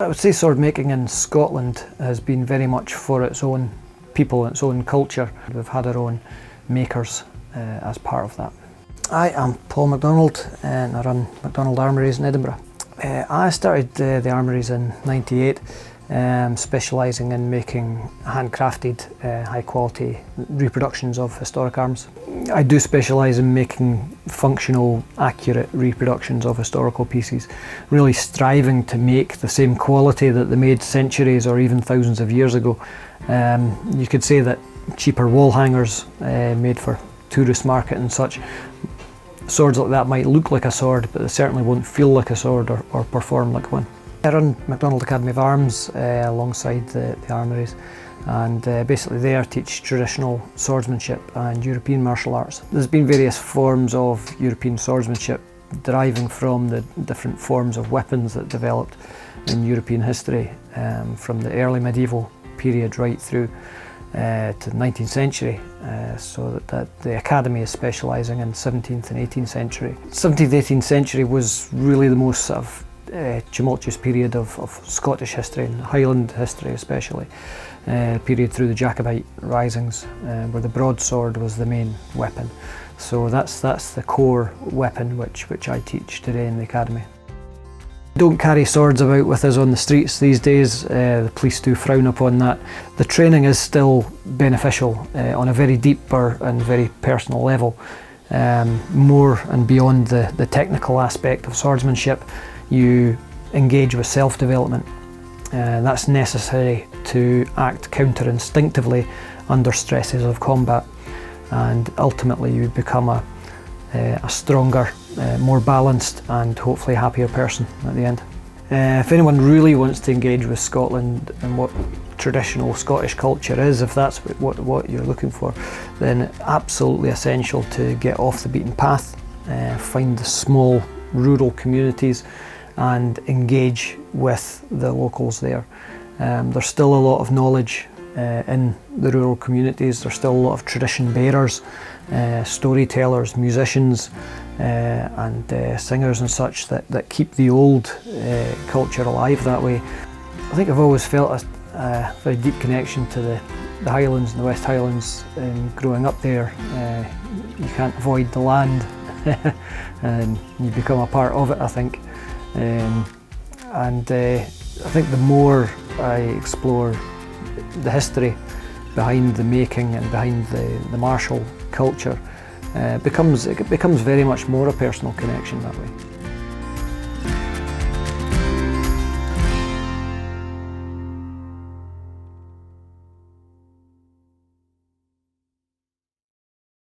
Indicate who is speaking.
Speaker 1: I would say sword making in Scotland has been very much for its own people, its own culture. We've had our own makers as part of that. I am Paul Macdonald and I run Macdonald Armorys in Edinburgh. I started the Armorys in '98, specialising in making handcrafted, high quality reproductions of historic arms. I do specialise in making functional, accurate reproductions of historical pieces, really striving to make the same quality that they made centuries or even thousands of years ago. You could say that cheaper wall hangers made for tourist market and such, swords like that might look like a sword, but they certainly won't feel like a sword or perform like one. I run Macdonald Academy of Arms alongside the Armorys, and basically there teach traditional swordsmanship and European martial arts. There's been various forms of European swordsmanship deriving from the different forms of weapons that developed in European history, from the early medieval period right through to the 19th century, so that the Academy is specialising in 17th and 18th century. 17th, 18th century was really the most sort of tumultuous period of Scottish history and Highland history especially, period through the Jacobite risings, where the broadsword was the main weapon. So that's the core weapon which I teach today in the Academy. Don't carry swords about with us on the streets these days. The police do frown upon that. The training is still beneficial on a very deeper and very personal level. More and beyond the technical aspect of swordsmanship, you engage with self-development. That's necessary to act counter-instinctively under stresses of combat, and ultimately you become a stronger, more balanced and hopefully happier person at the end. If anyone really wants to engage with Scotland and what traditional Scottish culture is, if that's what you're looking for, then absolutely essential to get off the beaten path, find the small rural communities and engage with the locals there. There's still a lot of knowledge in the rural communities. There's still a lot of tradition bearers, storytellers, musicians and singers and such that keep the old culture alive that way. I think I've always felt a very deep connection to the Highlands and the West Highlands. Growing up there, you can't avoid the land and you become a part of it, I think. I think the more I explore the history behind the making and behind the martial culture, it becomes very much more a personal connection that way.